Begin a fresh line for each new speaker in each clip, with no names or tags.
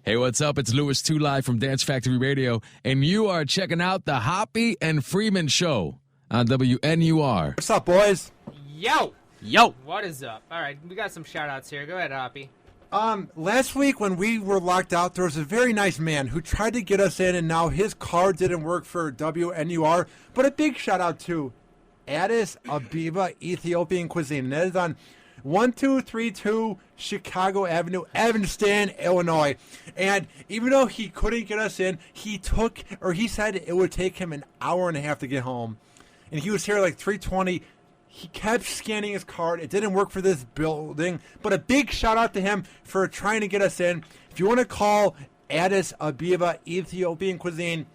Hey, what's up? It's Louis 2 live from Dance Factory Radio, and you are checking out the Hoppe and Freeman Show on WNUR.
What's up, boys?
Yo!
Yo!
What is up? All right, we got some shout-outs here. Go ahead, Hoppe.
Last week when we were locked out, there was a very nice man who tried to get us in, and now his card didn't work for WNUR. But a big shout-out to Addis Ababa Ethiopian Cuisine. And that is on 1232 Chicago Avenue, Evanston, Illinois. And even though he couldn't get us in, he said it would take him an hour and a half to get home. And he was here like 3:20. He kept scanning his card. It didn't work for this building. But a big shout out to him for trying to get us in. If you want to call Addis Ababa Ethiopian Cuisine,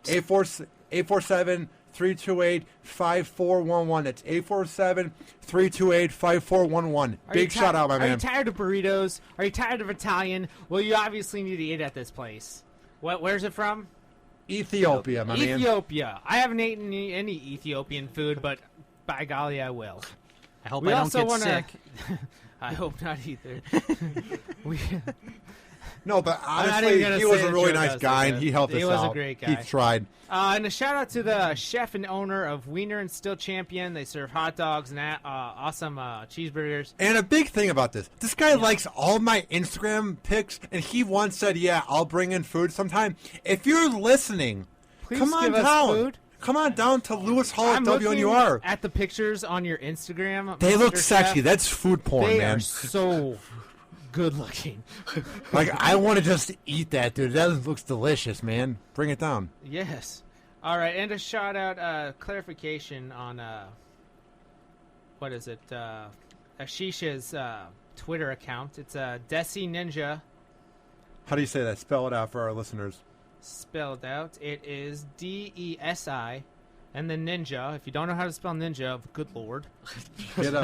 847-328-5411. That's 847-328-5411. Big shout out, my man.
Are you tired of burritos? Are you tired of Italian? Well, you obviously need to eat at this place. Where's it from?
Ethiopia, my man.
Ethiopia. I haven't eaten any Ethiopian food, but by golly, I will.
I hope I don't get sick.
I hope not either.
No, but honestly, he was a really nice guy, and he helped us out.
He was a great guy.
He tried.
And a shout-out to the chef and owner of Wiener and Still Champion. They serve hot dogs and awesome cheeseburgers.
And a big thing about this guy likes all my Instagram pics, and he once said, yeah, I'll bring in food sometime. If you're listening,
please
come on
give
down.
us food.
Come on down to Lewis Hall at
I'm
WNUR.
looking at the pictures on your Instagram.
They look
Mr.
sexy.
Chef.
That's food porn,
They
man.
are so good looking.
Like, I want to just eat that, dude. That looks delicious, man. Bring it down.
Yes. All right, and a shout out, clarification on what is it? Ashisha's Twitter account. It's Desi Ninja.
How do you say that? Spell it out for our listeners.
Spelled out. It is DESI, and then Ninja. If you don't know how to spell Ninja, good lord.
Get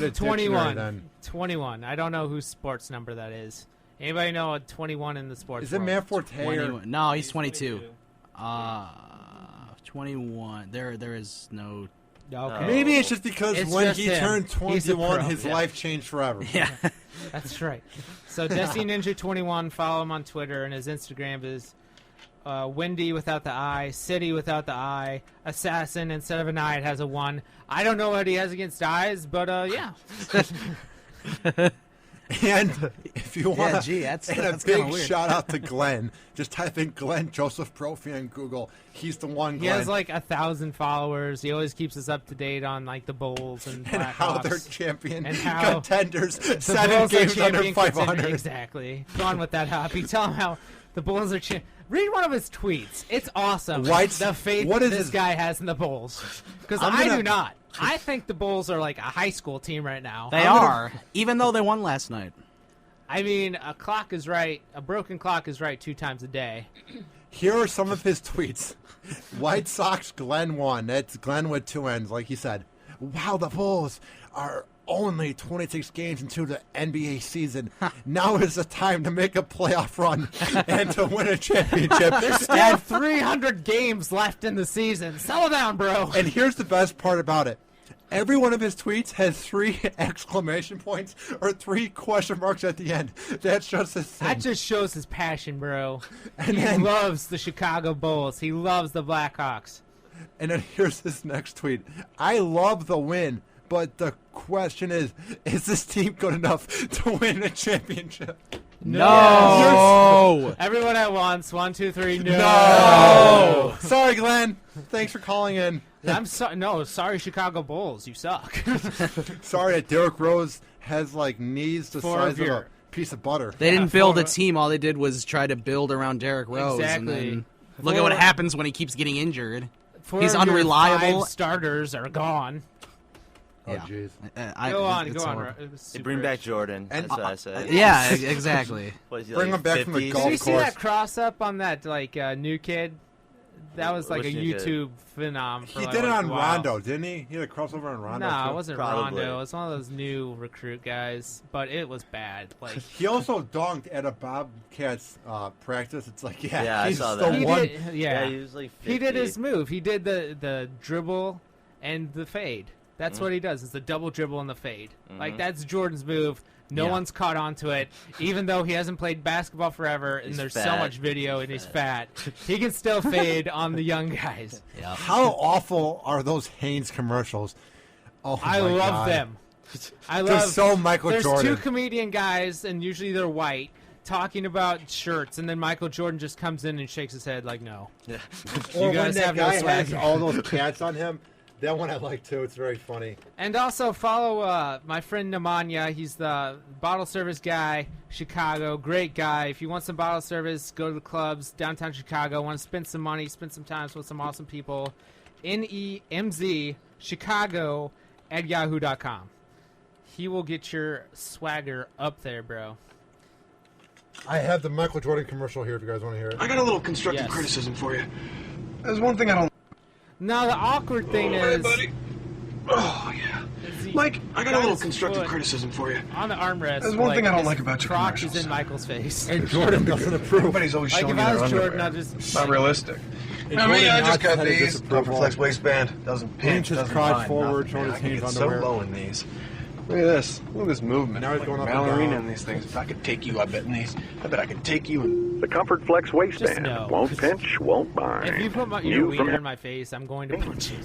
a
21.
Then.
21. I don't know whose sports number that is. Anybody know a 21 in the sports?
Is it Matt Forte? Or?
No, he's 22. 21. There is no.
Okay.
Maybe it's just because
It's
when
just
he
him.
turned
He's a
21,
pro.
his life changed forever.
Yeah.
That's right. So Desi Ninja 21. Follow him on Twitter, and his Instagram is Windy without the I, City without the I, Assassin instead of an I, it has a 1. I don't know what he has against eyes, but yeah.
And if you want,
that's
a
kinda
big
weird.
shout out to Glenn. Just type in Glenn Joseph Profi on Google. He's the one.
He
Glenn.
has like 1,000 followers. He always keeps us up to date on like the Bulls and
and how they're
Blackhawks.
champion
And how
contenders,
The
7
Bulls are
games under
champion
500.
Exactly. Go on with that, Hoppy. Tell him how the Bulls are read one of his tweets. It's awesome.
White's-
the faith
what
that
is
this
his-
guy has in the Bulls. Because
I'm
I
gonna-
do not. I think the Bulls are like a high school team right now.
They are, even though they won last night.
I mean, a clock is right. A broken clock is right 2 times a day.
Here are some of his tweets. White Sox, Glenn won. That's Glenn with 2 N's, like he said. Wow, the Bulls are only 26 games into the NBA season. Now is the time to make a playoff run and to win a championship.
There's still 300 games left in the season. Settle down, bro.
And here's the best part about it. Every one of his tweets has 3 exclamation points or 3 question marks at the end. That's just his thing.
That just shows his passion, bro.
And
He
then-
loves the Chicago Bulls. He loves the Blackhawks.
And then here's his next tweet. I love the win, but the question is this team good enough to win a championship?
No.
Everyone at once. 1, 2, 3. No.
No. Sorry, Glenn. Thanks for calling in.
Sorry, Chicago Bulls. You suck.
Sorry that Derrick Rose has like knees the
4
size
of
of
your-
a piece of butter.
They didn't build a team. All they did was try to build around Derrick Rose.
Exactly.
And then look at what happens when he keeps getting injured.
4
He's
of your
unreliable.
5 starters are gone.
Oh,
Yeah.
jeez.
Go on.
horrible.
They bring back Jordan.
And-
That's what I said.
Yeah, exactly.
What is he,
Bring
like
him back from the
50s?
golf
Did you see
course.
that cross up on that new kid? That was like a
Which new kid?
YouTube phenom.
He did it on Rondo, didn't he? He had a crossover on Rondo.
No,
too.
it wasn't
Probably.
Rondo. It was one of those new recruit guys, but it was bad. Like
He also dunked at a Bobcats practice. It's like,
Yeah, I
he's
saw
the
that.
he
one.
did, yeah,
he was like 50.
he did his move. He did the dribble and the fade. That's what he does. It's the double dribble and the fade. Like that's Jordan's move. No one's caught on to it, even though he hasn't played basketball forever, and there's so much video, and he's fat. He can still fade on the young guys.
Yep.
How awful are those Hanes commercials? Oh,
I
my
love
God.
them. I
They're
love.
so Michael
There's
Jordan.
2 comedian guys, and usually they're white, talking about shirts, and then Michael Jordan just comes in and shakes his head like, no.
Or
You guys
when that
have no
guy has
swagger.
all those cats on him. That one I like too. It's very funny.
And also follow my friend Nemanja. He's the bottle service guy, Chicago. Great guy. If you want some bottle service, go to the clubs, downtown Chicago. Want to spend some money, spend some time with some awesome people. NEMZ Chicago at yahoo.com. He will get your swagger up there, bro.
I have the Michael Jordan commercial here if you guys want to hear it.
I got a little constructive criticism for you. There's one thing I don't...
Now, the awkward thing
Hey,
is...
buddy. Oh, yeah. Mike, I got a little constructive criticism for you.
On the armrest,
There's one thing I don't
his
like about your
crotch is
commercials.
in Michael's face.
And Jordan doesn't approve.
Everybody's always
Like,
showing
if
you
I
their
was Jordan,
underwear.
I'd just...
It's not realistic.
And
I mean,
Jordan
I just
nods
got
his head in
these.
disapproval.
Comfort Flex waistband. Doesn't pinch,
Leans his
doesn't
crotch
bind,
forward,
nothing.
showing
Man,
his
I can
hands
get
underwear.
so low in these. Look at this. Look at this movement.
Now he's
Like
going
a
up and
ballerina
down.
in these things. If I could take you, I bet in these. I bet I could take you and...
The Comfort Flex waistband
no.
won't pinch, won't bind.
If you put your
New
wiener
from
in my face, I'm going to punch you.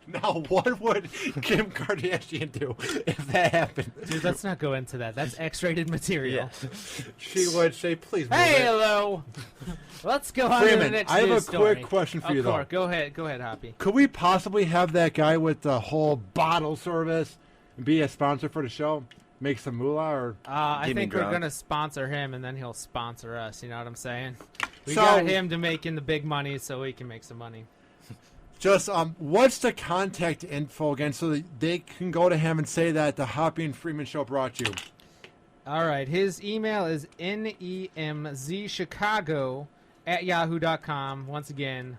Now, what would Kim Kardashian do if that happened?
Dude, let's not go into that. That's X-rated material.
She would say, please move
Hey,
it.
hello. Let's go on to the
Freeman,
next
I have
news
a quick
story.
question for you, though.
Go ahead, Hoppy.
Could we possibly have that guy with the whole bottle service be a sponsor for the show? Make some moolah? Or
I
Give me
think we're
grog.
going to sponsor him, and then he'll sponsor us. You know what I'm saying? We
So-
got him to make in the big money so we can make some money.
just, what's the contact info again so that they can go to him and say that the Hoppy and Freeman Show brought you?
All right. His email is nemzchicago@yahoo.com. Once again,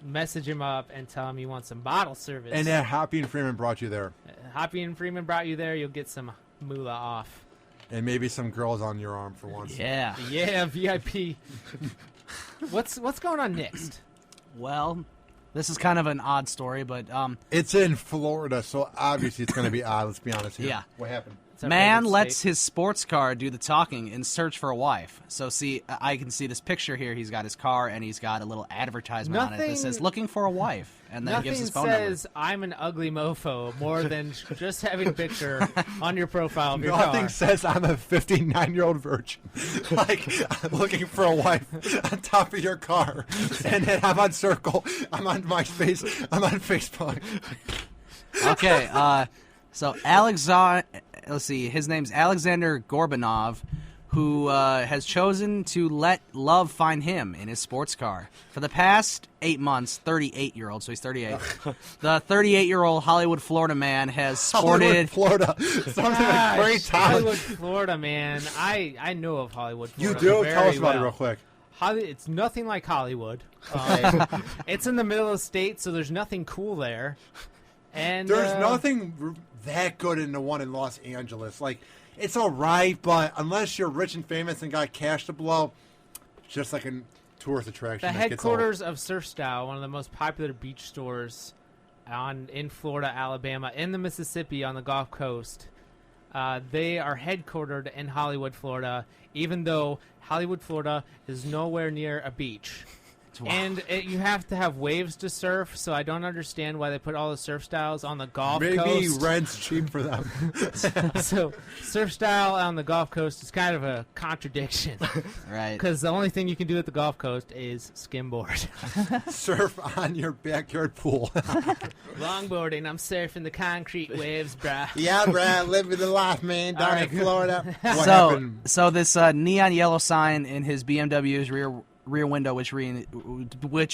message him up and tell him you want some bottle service.
And that Hoppy and Freeman brought you there.
Hoppy and Freeman brought you there. You'll get some moolah off.
And maybe some girls on your arm for once.
Yeah.
Yeah, VIP. What's going on next?
Well, this is kind of an odd story, but
It's in Florida, so obviously it's going to be odd. Let's be honest here.
Yeah.
What happened?
It's our
man
favorite
lets
state.
his sports car do the talking in search for a wife. So see, I can see this picture here. He's got his car, and he's got a little advertisement on it that
Nothing-
says "looking for a wife," and then
Nothing
gives his phone
says I'm an ugly mofo more than just having a picture on your profile of your
Nothing
car.
says I'm a 59-year-old virgin. Like, I'm looking for a wife on top of your car. And then I'm on Circle. I'm on MySpace. I'm on Facebook.
number. Okay, so let's see, his name's Alexander Gorbanov, who has chosen to let love find him in his sports car. For the past 8 months, 38-year-old, so he's 38. The 38-year-old Hollywood, Florida man has
Hollywood,
sported...
Florida. Sounds like a great town.
Hollywood, Florida, man. I know of Hollywood,
You
Florida.
do?
very
Tell us about it
well.
real quick.
It's nothing like Hollywood. It's in the middle of the state, so there's nothing cool there. And
There's nothing that good in the one in Los Angeles. Like, it's all right, but unless you're rich and famous and got cash to blow, it's just like a tourist attraction.
The
that gets old.
headquarters of Surf Style, one of the most popular beach stores in Florida, Alabama, and the Mississippi on the Gulf Coast. They are headquartered in Hollywood, Florida, even though Hollywood, Florida is nowhere near a beach. And you have to have waves to surf, so I don't understand why they put all the surf styles on the Gulf
Maybe
Coast.
rent's cheap for them.
So surf style on the Gulf Coast is kind of a contradiction.
Right.
Because the only thing you can do at the Gulf Coast is skimboard.
Surf on your backyard pool.
Longboarding, I'm surfing the concrete waves, bruh.
Yeah, Brad, living the life, man, down
All right.
in Florida. What
So,
happened?
so this neon yellow sign in his BMW's rear window, which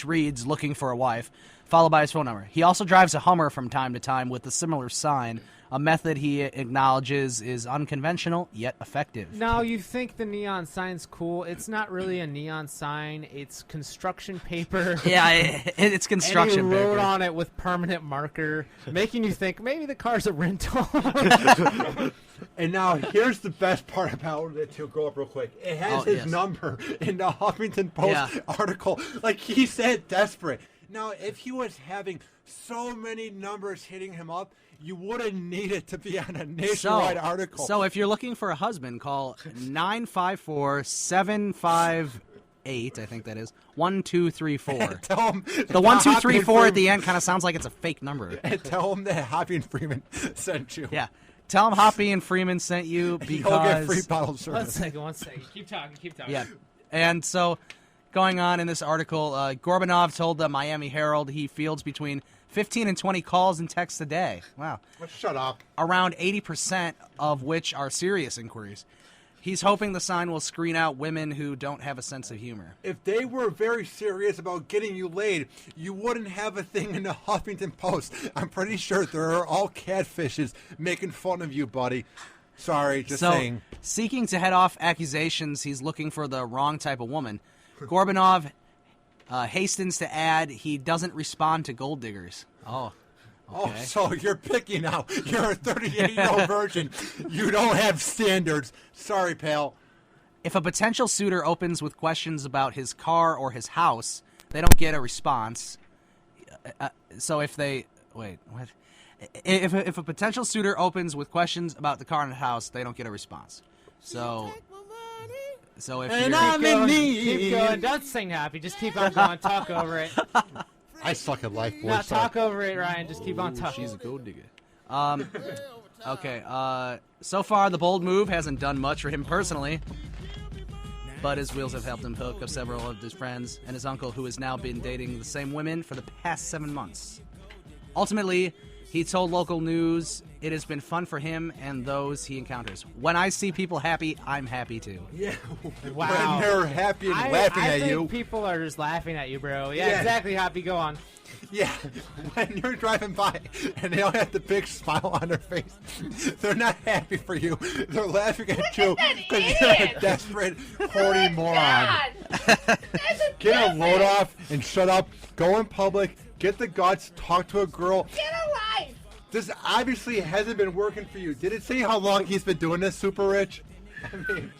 reads "looking for a wife," followed by his phone number. He also drives a Hummer from time to time with a similar sign, a method he acknowledges is unconventional yet effective.
Now, you think the neon sign's cool. It's not really a neon sign. It's construction paper.
Yeah, it's construction
and he wrote
paper.
on it with permanent marker, making you think maybe the car's a rental.
And now here's the best part about it, to go up real quick. It has his
yes.
number in the Huffington Post
Yeah.
article. Like, he said desperate. Now, if he was having so many numbers hitting him up, You wouldn't need it to be on a nationwide article.
So if you're looking for a husband, call 954-758, I think that is, 1234.
Tell him
The 1234 at the end kind of sounds like it's a fake number.
And tell him that Hoppe and Freeman sent you.
Yeah. Tell him Hoppe and Freeman sent you because...
You'll get free bottle service.
One second. Keep talking.
Yeah. And so, going on in this article, Gorbanov told the Miami Herald he fields between 15 and 20 calls and texts a day. Wow.
Well, shut up.
Around 80% of which are serious inquiries. He's hoping the sign will screen out women who don't have a sense of humor.
If they were very serious about getting you laid, you wouldn't have a thing in the Huffington Post. I'm pretty sure there are all catfishes making fun of you, buddy. Sorry, just saying.
Seeking to head off accusations he's looking for the wrong type of woman, Gorbanov hastens to add he doesn't respond to gold diggers. Oh, okay.
Oh, so you're picky now. You're a 38-year-old virgin. You don't have standards. Sorry, pal.
If a potential suitor opens with questions about his car or his house, they don't get a response. So if they... Wait, what? If a potential suitor opens with questions about the car and the house, they don't get a response. So if
And
you're...
I'm in need.
Keep going. Don't sing happy. Just keep on going. Talk over it.
I suck at life, boy.
No, talk over it, Ryan. Just keep on talking.
She's a gold digger. Okay. So far, the bold move hasn't done much for him personally, but his wheels have helped him hook up several of his friends and his uncle, who has now been dating the same women for the past 7 months. Ultimately, he told local news it has been fun for him and those he encounters. When I see people happy, I'm happy too.
Yeah.
Wow.
When they're happy and laughing
I
at
think
you.
people are just laughing at you, bro. Yeah,
Yeah.
exactly, Happy. Go on.
Yeah, when you're driving by and they all have the big smile on their face, they're not happy for you. They're laughing at you because you're a desperate, horny moron. Get a load off and shut up. Go in public. Get the guts. Talk to a girl.
Get a life!
This obviously hasn't been working for you. Did it say how long he's been doing this, Suparich? I mean,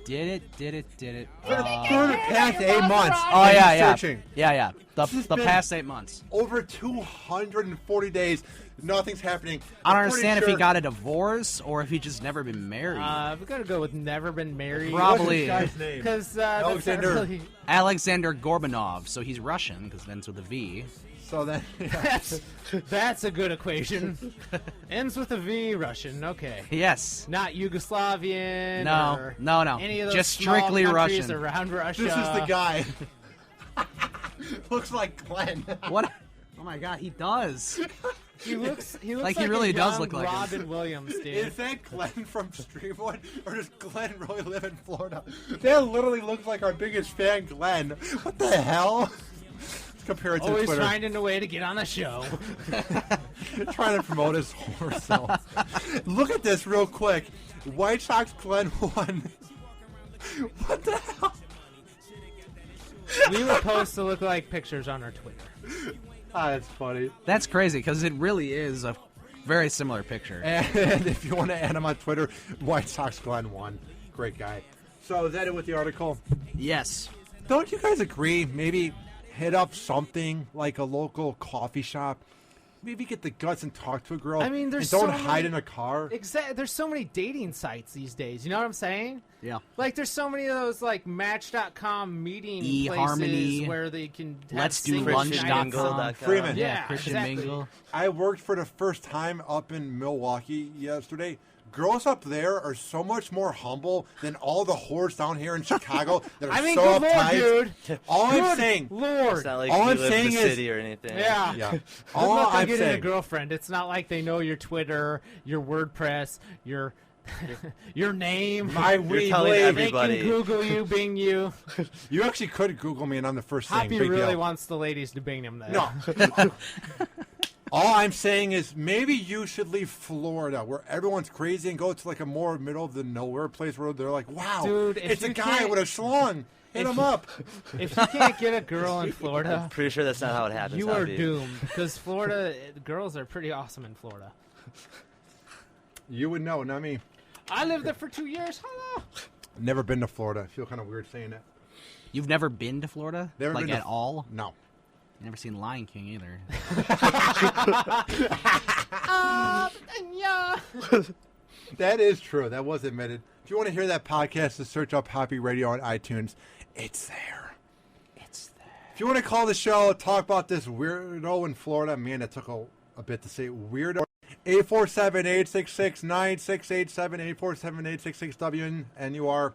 Did it?
for the past 8 months.
Oh,
and
yeah,
he's
yeah.
searching.
Yeah.
This has
The
been
past 8 months.
Over 240 days. Nothing's happening.
I don't
I'm pretty
understand if he
sure-
got a divorce or if he just never been married.
We gotta go with never been married.
Probably.
What's this guy's name?
Because
Alexander.
really,
Alexander Gorbanov, so he's Russian because it ends with a V.
So then, yeah.
that's a good equation. Ends with a V. Russian. Okay.
Yes.
Not Yugoslavian.
No,
or
no.
Any of those
Just
small
strictly
countries
Russian.
around Russia.
This is the guy. Looks like Glenn.
What? Oh my God, he does.
He looks
Like,
like
he really
a
does
young
look like him.
Robin Williams, dude.
Is that Glenn from Streamwood, or does Glenn really live in Florida? That literally looks like our biggest fan, Glenn. What the hell? Let's compare it to
Always
Twitter.
finding a way to get on the show.
Trying to promote his horror self. Look at this real quick. White Sox Glenn won. What the hell?
We were supposed to look like pictures on our Twitter.
Ah, that's funny.
That's crazy because it really is a very similar picture.
And if you want to add him on Twitter, White Sox Glenn won. Great guy. So is that it with the article?
Yes.
Don't you guys agree? Maybe hit up something like a local coffee shop. Maybe get the guts and talk to a girl.
I mean, there's
and don't
so
hide
many-
in a car.
Exactly. There's so many dating sites these days. You know what I'm saying?
Yeah.
Like, there's so many of those, like, Match.com meeting
eHarmony.
places where they can have
Let's do
single
lunch.com.
nights.
Freeman.
Yeah,
Christian
exactly.
Mingle.
I worked for the first time up in Milwaukee yesterday. Girls up there are so much more humble than all the whores down here in Chicago that are
I mean,
so
good
uptight.
lord, dude.
All I'm
Good
saying,
Lord.
It's not like
All
you
I'm
live
saying
in the
is-
city or anything.
Yeah.
yeah.
Good
All
luck on
I'm
getting a
saying,
girlfriend. It's not like they know your Twitter, your WordPress, your your name.
my wee
telling
blade.
They
everybody.
can Google you, Bing you.
You actually could Google me, and I'm the first thing.
Happy
Big
really
deal.
wants the ladies to Bing him. Though.
No. All I'm saying is maybe you should leave Florida, where everyone's crazy, and go to like a more middle of the nowhere place where they're like, "Wow,
Dude, if
it's a
you
guy
can't-
with a schlong. Hit
if
him
you-
up."
If you can't get a girl in Florida,
Pretty sure that's not how it happens.
you are
Happy.
doomed. Because Florida, girls are pretty awesome in Florida.
You would know, not me.
I lived there for 2 years. Hello.
Never been to Florida. I feel kind of weird saying that.
You've never been to Florida?
Never
like
been to
at all?
No.
Never seen Lion King either.
Yeah.
That is true. That was admitted. If you want to hear that podcast, just search up Hoppe Radio on iTunes. It's there.
It's there.
If you want to call the show, talk about this weirdo in Florida. Man, it took a bit to say weirdo. 847-866-9687, 847-866-WNUR.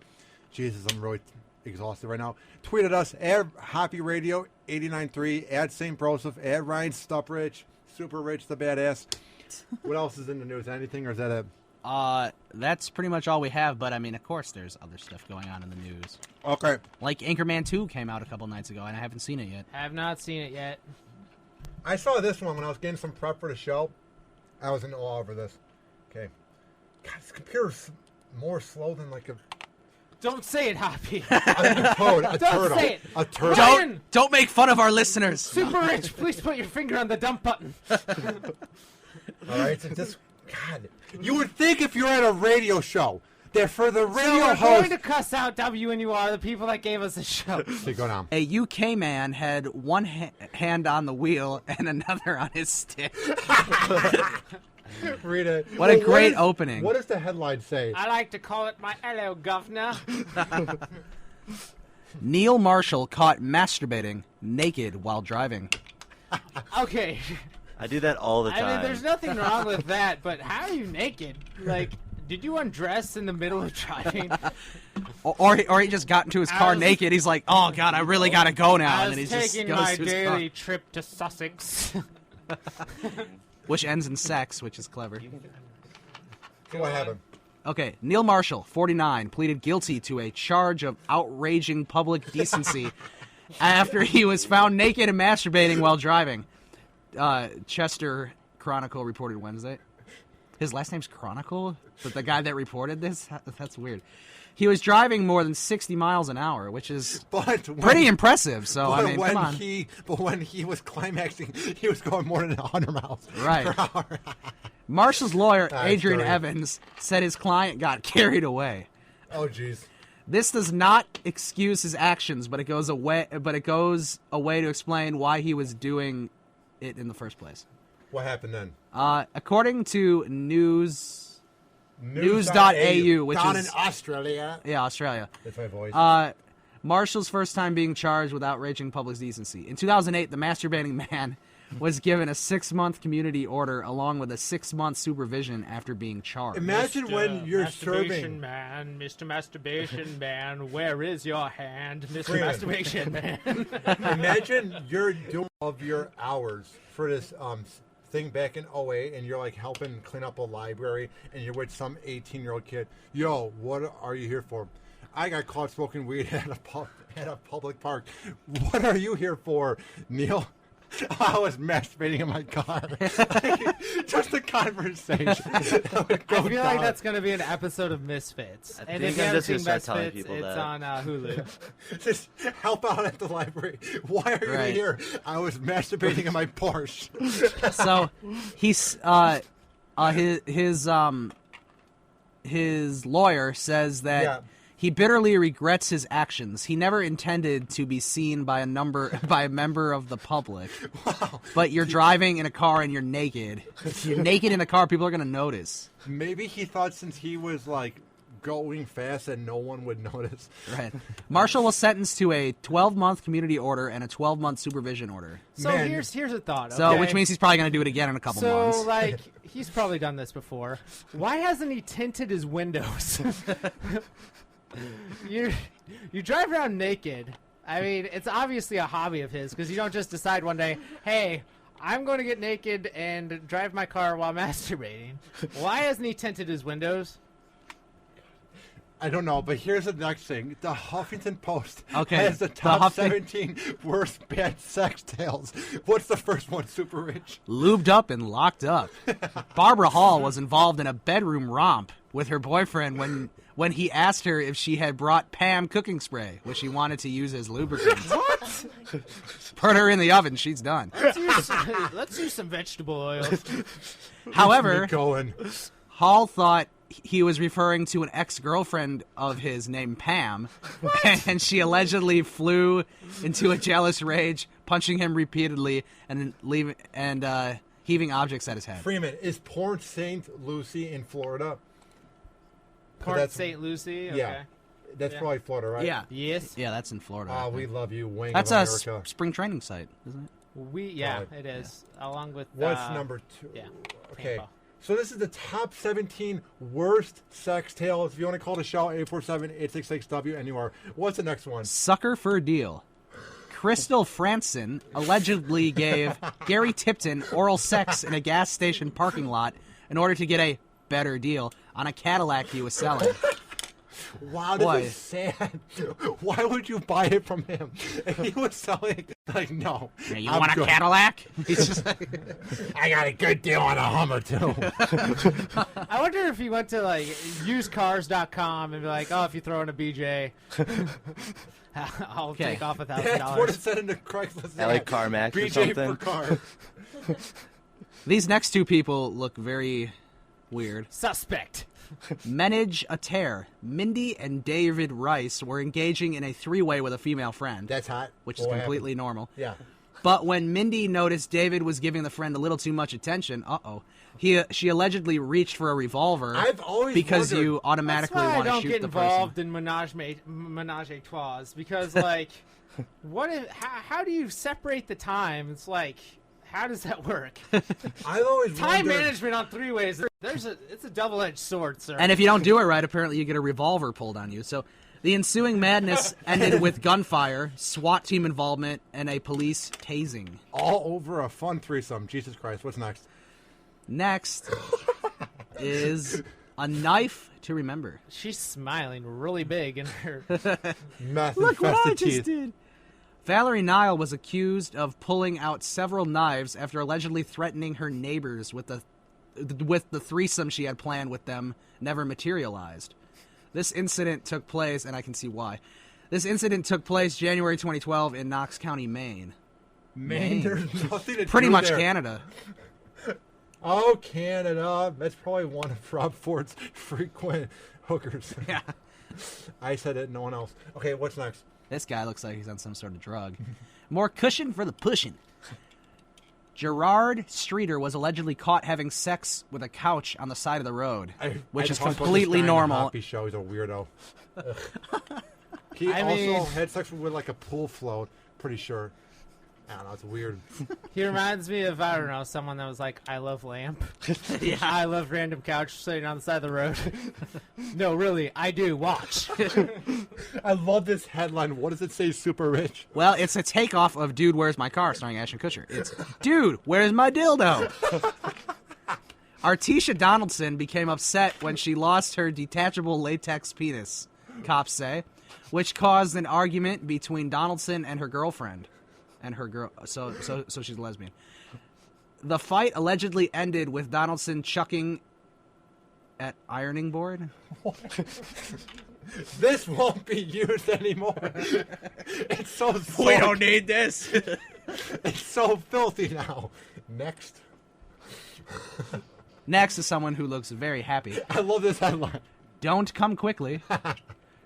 Jesus, I'm really exhausted right now. Tweet at us at Hoppe Radio 893, at St. Joseph, at Ryan Suparich, Super Rich the Badass. What else is in the news? Anything, or is that it?
That's pretty much all we have, but I mean, of course, there's other stuff going on in the news.
Okay.
Like Anchorman 2 came out a couple nights ago, and I haven't seen it yet.
I have not seen it yet.
I saw this one when I was getting some prep for the show. I was in awe over this. Okay. God, this computer's more slow than like a...
Don't say it, Hoppy.
A toad, a
Don't
turtle.
say it.
A turtle.
Ryan!
Don't make fun of our listeners.
Super Rich, please put your finger on the dump button.
All right, so just... God. You would think if you're at a radio show that for the
So
radio
we're
host...
going to cuss out WNUR, the people that gave us the show.
Okay, go down.
A UK man had one hand on the wheel and another on his stick.
Read it.
What a great opening.
What does the headline say?
I like to call it my hello, governor.
Neil Marshall caught masturbating naked while driving.
Okay.
I do that all the time.
I mean, there's nothing wrong with that, but how are you naked? Like, did you undress in the middle of driving?
Or he just got into his car naked. He's like, oh, God, I really got to go now.
I
And then he
was
just
taking
goes
my
to his
daily
car.
trip to Sussex.
Which ends in sex, which is clever.
What happened?
Okay, Neil Marshall, 49, pleaded guilty to a charge of outraging public decency after he was found naked and masturbating while driving. Chester Chronicle reported Wednesday. His last name's Chronicle? But the guy that reported this? That's weird. He was driving more than 60 miles an hour, which is pretty impressive. So, I mean, come on.
But when he was climaxing, he was going more than 100 miles per hour.
Marshall's lawyer, Adrian
great.
Evans, said his client got carried away.
Oh, jeez.
This does not excuse his actions, but it goes away to explain why he was doing it in the first place.
What happened then?
According to news.au, which
down
is
in Australia.
Yeah, Australia.
That's my voice.
Marshall's first time being charged with outraging public decency. In 2008, the masturbating man was given a 6-month community order along with a 6-month supervision after being charged.
Imagine when you're
Masturbation
serving.
Man, Mr. Masturbation Man, where is your hand, Mr.
Freeman.
Masturbation Man?
Imagine you're doing of your hours for this thing back in 08, and you're like helping clean up a library, and you're with some 18-year-old kid. Yo, what are you here for? I got caught smoking weed at a public park. What are you here for, Neil? I was masturbating in my car. Just a conversation.
I feel like that's going to be an episode of Misfits. And if you haven't seen Misfits, it's on Hulu.
Just help out at the library. Why are you here? I was masturbating in my Porsche.
So he's his lawyer says that he bitterly regrets his actions. He never intended to be seen by a member of the public.
Wow.
But you're driving in a car and you're naked. If you're naked in the car, people are going to notice.
Maybe he thought since he was like going fast that no one would notice.
Right. Marshall was sentenced to a 12-month community order and a 12-month supervision order.
So here's a thought.
So,
okay?
which means he's probably going to do it again in a couple months.
So, like, he's probably done this before. Why hasn't he tinted his windows? You drive around naked. I mean, it's obviously a hobby of his because you don't just decide one day, hey, I'm going to get naked and drive my car while masturbating. Why hasn't he tinted his windows?
I don't know, but here's the next thing. The Huffington Post
Okay,
has the top 17 worst bad sex tales. What's the first one, Super Rich?
Lubed up and locked up. Barbara Hall was involved in a bedroom romp with her boyfriend when he asked her if she had brought Pam cooking spray, which she wanted to use as lubricant.
What?
Put her in the oven. She's done.
Let's use some vegetable oil.
However,
going.
Hall thought he was referring to an ex-girlfriend of his named Pam, and she allegedly flew into a jealous rage, punching him repeatedly, and he heaving objects at his head.
Freeman, is Port St. Lucie in Florida?
Port St. Lucie? Okay.
Yeah. That's probably Florida, right?
Yeah.
Yes.
Yeah, that's in Florida.
Oh, we love you, Wing
That's
of
a
America.
spring training site, isn't it?
It is. Along with
What's number 2?
Yeah.
Okay.
paintball.
So this is the top 17 worst sex tales. If you want to call the show, 847-866-WNUR. What's the next one?
Sucker for a deal. Crystal Franson allegedly gave Gary Tipton oral sex in a gas station parking lot in order to get a better deal on a Cadillac he was selling.
Wow, this is sad. Why would you buy it from him? If he was selling it, like, no.
Yeah, you want a Cadillac? He's just like,
I got a good deal on a Hummer, too.
I wonder if he went to like usecars.com and be like, oh, if you throw in a BJ, I'll take off
That's what it
$1,000.
said in the Craigslist.
I like car match or
BJ
something.
for car.
these next two people look very weird.
Suspect.
Menage a tear. Mindy and David Rice were engaging in a three-way with a female friend.
That's hot.
Which is
What
completely
happened?
normal.
Yeah.
But when Mindy noticed David was giving the friend a little too much attention, she allegedly reached for a revolver.
I've always
because
wondered.
you automatically
That's why I
want to
don't
shoot
get
the
involved
person.
in menage a trois because, like, how do you separate the time? It's like, how does that work?
I've always
Time
wondered.
management on three-ways. It's a double-edged sword, sir.
And if you don't do it right, apparently you get a revolver pulled on you. So the ensuing madness ended with gunfire, SWAT team involvement, and a police tasing.
All over a fun threesome. Jesus Christ. What's next?
Next is a knife to remember.
She's smiling really big in her.
Meth
Look what I
infested
just
teeth.
did. Valerie Nile was accused of pulling out several knives after allegedly threatening her neighbors with the threesome she had planned with them never materialized. This incident took place, and I can see why. This incident took place January 2012 in Knox County, Maine.
Man, there's nothing to
Pretty
do
much
there.
Canada.
Oh, Canada. That's probably one of Rob Ford's frequent hookers.
Yeah.
I said it, no one else. Okay, what's next?
This guy looks like he's on some sort of drug. More cushion for the pushing. Gerard Streeter was allegedly caught having sex with a couch on the side of the road, which is
talked about this
completely
guy in the
normal.
Hoppe show. He's a weirdo. He
I
also
mean-
had sex with like a pool float. Pretty sure. I don't know. It's weird.
He reminds me of, I don't know, someone that was like, I love lamp.
Yeah.
I love random couch sitting on the side of the road. No, really, I do. Watch.
I love this headline. What does it say? Super rich.
Well, it's a takeoff of Dude, Where's My Car, starring Ashton Kutcher. It's, Dude, where's my dildo? Artisha Donaldson became upset when she lost her detachable latex penis, cops say, which caused an argument between Donaldson and her girlfriend. And her girl, so she's a lesbian. The fight allegedly ended with Donaldson chucking at ironing board.
This won't be used anymore. It's so
We don't need this.
It's so filthy now. Next.
Next is someone who looks very happy.
I love this headline.
Don't come quickly.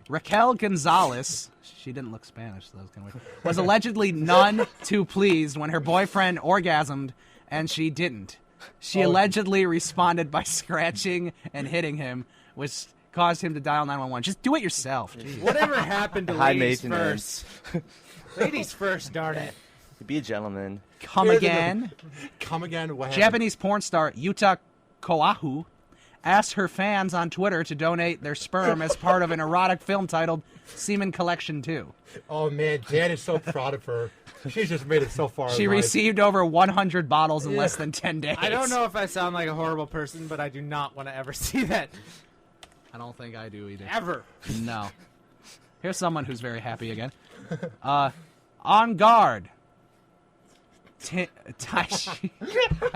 Raquel Gonzalez, she didn't look Spanish, so that was kind of weird, was allegedly none too pleased when her boyfriend orgasmed, and she didn't. She allegedly responded by scratching and hitting him, which caused him to dial 911. Just do it yourself. Jeez.
Whatever happened to
High
ladies
maintenance.
first? Ladies first, darn it.
Be a gentleman.
Come
Here's
again.
Come again. What happened?
Japanese porn star Yuta Koahu asked her fans on Twitter to donate their sperm as part of an erotic film titled Semen Collection 2.
Oh, man. Jan is so proud of her. She's just made it so far.
She
in life.
received over 100 bottles in less than 10 days.
I don't know if I sound like a horrible person, but I do not want to ever see that.
I don't think I do either.
Ever.
No. Here's someone who's very happy again. On guard. I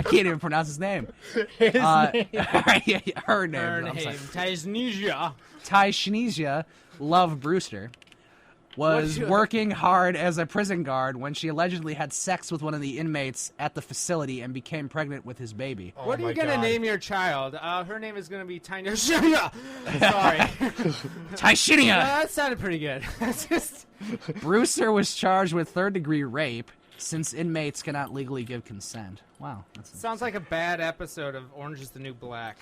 can't even pronounce his name. Her name.
Her
I'm sorry.
name, Taisnesia.
Taisnesia Love Brewster was working hard as a prison guard when she allegedly had sex with one of the inmates at the facility and became pregnant with his baby.
Oh
What are
my
you going to
God.
name your child? Her name is going to be Taisnesia. Sorry.
Taishinia!
That sounded pretty good. That's just...
Brewster was charged with third-degree rape, since inmates cannot legally give consent. Wow.
Sounds like a bad episode of Orange is the New Black.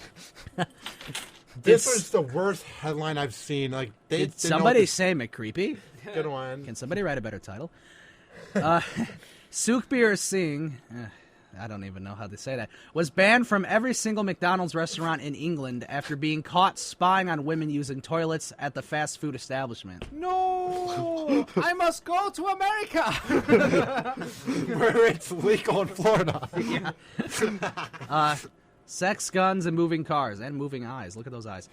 This was the worst headline I've seen. Like,
Did somebody say McCreepy?
Good one.
Can somebody write a better title? Sukhbir Singh, I don't even know how to say that, was banned from every single McDonald's restaurant in England after being caught spying on women using toilets at the fast food establishment.
No! I must go to America!
Where it's legal in Florida.
Sex, guns, and moving cars. And moving eyes. Look at those eyes.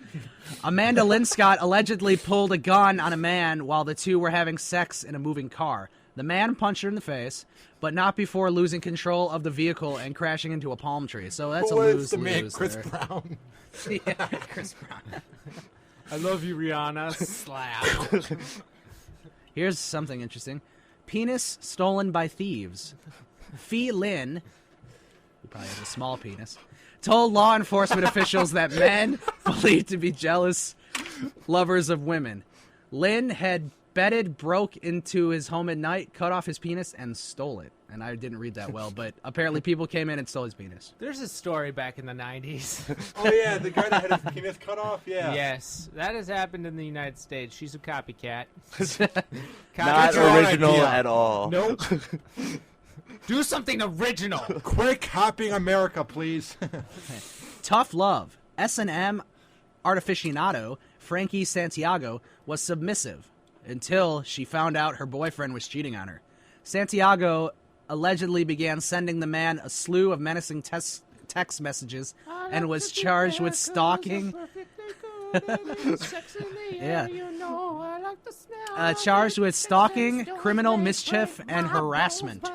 Amanda Linscott allegedly pulled a gun on a man while the two were having sex in a moving car. The man punched her in the face, but not before losing control of the vehicle and crashing into a palm tree. So that's a lose-lose.
the man, Chris
there.
Brown?
Yeah, Chris Brown.
I love you, Rihanna. Slap.
Here's something interesting. Penis stolen by thieves. Fee Lin, who probably has a small penis, told law enforcement officials that men believed to be jealous lovers of women. Lin had broke into his home at night, cut off his penis, and stole it. And I didn't read that well, but apparently people came in and stole his penis.
There's a story back in the 90s.
Oh, yeah, the guy that had his penis cut off? Yeah.
Yes, that has happened in the United States. She's a copycat.
Not
your own
original
idea.
at all.
Nope. Do something original.
Quit copying America, please.
Tough Love. S&M artificionado Frankie Santiago was submissive until she found out her boyfriend was cheating on her. Santiago allegedly began sending the man a slew of menacing text messages and was charged with stalking. Yeah. Charged with stalking, criminal mischief, and harassment.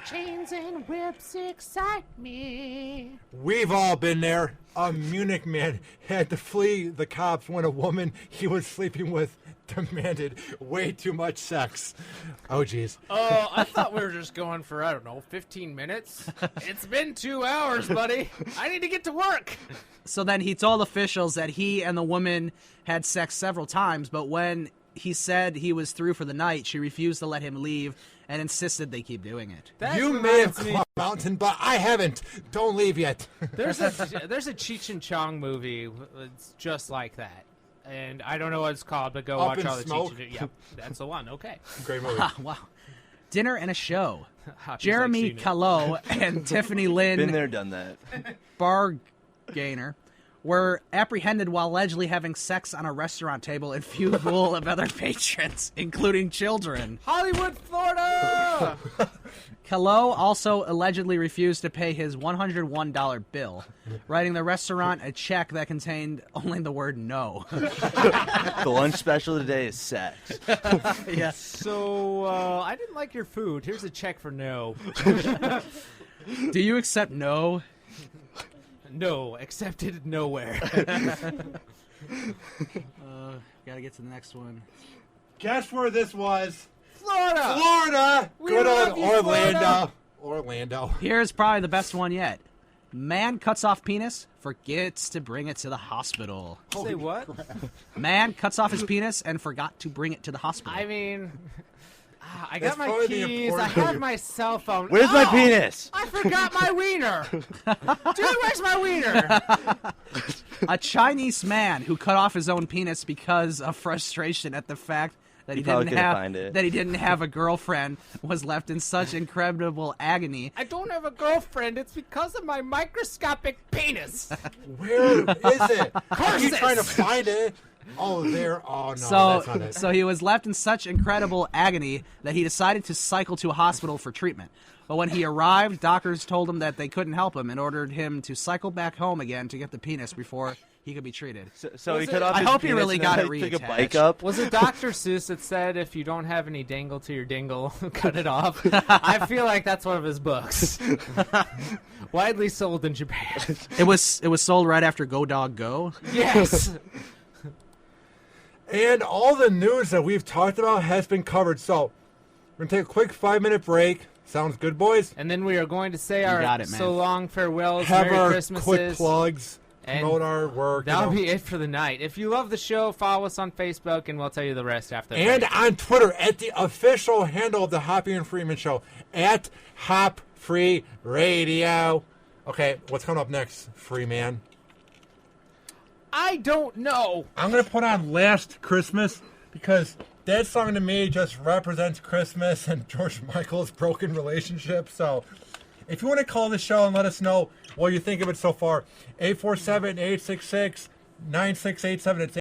Chains and whips excite me.
We've all been there. A Munich man had to flee the cops when a woman he was sleeping with demanded way too much sex. Oh, jeez.
Oh, I thought we were just going for, 15 minutes. It's been 2 hours, buddy. I need to get to work.
So then he told officials that he and the woman had sex several times, but when he said he was through for the night, she refused to let him leave and insisted they keep doing it.
You may have climbed a mountain, but I haven't. Don't leave yet.
There's a Cheech and Chong movie. It's just like that. And I don't know what it's called, but go
Up
watch
in
all the
Smoke?
Cheech and Yep, that's the one. Okay.
Great movie.
Wow. Dinner and a show.
Hoppy's
Jeremy
like seen it.
Callot and Tiffany Lynn
Been there, done that.
Bargainer were apprehended while allegedly having sex on a restaurant table in full of other patrons, including children.
Hollywood, Florida!
Callot also allegedly refused to pay his $101 bill, writing the restaurant a check that contained only the word no.
The lunch special today is sex.
Yeah.
So, I didn't like your food. Here's a check for no.
Do you accept no?
No, accepted nowhere.
Gotta get to the next one.
Guess where this was?
Florida!
Florida!
We
Good
love
old
you,
Orlando.
Florida.
Orlando.
Here's probably the best one yet. Man cuts off penis, forgets to bring it to the hospital.
Say what?
Man cuts off his penis and forgot to bring it to the hospital.
I mean, I
That's
got my
probably the
keys. I
important
have
part.
my cell phone.
Where's my penis?
I forgot my wiener. Dude, where's my wiener?
A Chinese man who cut off his own penis because of frustration at the fact that he
probably
didn't
couldn't
have
find it.
that he didn't have a girlfriend was left in such incredible agony.
I don't have a girlfriend. It's because of my microscopic penis.
Where is it? Are you
Curses!
trying to find it? Oh, there. Oh, no, that's not it.
So he was left in such incredible agony that he decided to cycle to a hospital for treatment. But when he arrived, doctors told him that they couldn't help him and ordered him to cycle back home again to get the penis before he could be treated.
So he
it-
cut off
I
his
hope he
penis
really
and
got
then
it
took a
reattached.
bike up.
Was it Dr. Seuss that said if you don't have any dangle to your dingle, cut it off? I feel like that's one of his books. Widely sold in Japan.
It was sold right after Go Dog Go.
Yes.
And all the news that we've talked about has been covered. So we're going to take a quick 5-minute break. Sounds good, boys?
And then we are going to say
got
our
it, man.
so long farewells,
Have
Merry
our
Christmases.
quick plugs. promote our work.
That'll be it for the night. If you love the show, follow us on Facebook, and we'll tell you the rest after.
And on Twitter at the official handle of the Hoppe and Freeman Show at Hop Free Radio. Okay, what's coming up next, Freeman?
I don't know.
I'm gonna put on Last Christmas because that song to me just represents Christmas and George Michael's broken relationship. So, if you want to call the show and let us know what you think of it so far, 847-866-9687. It's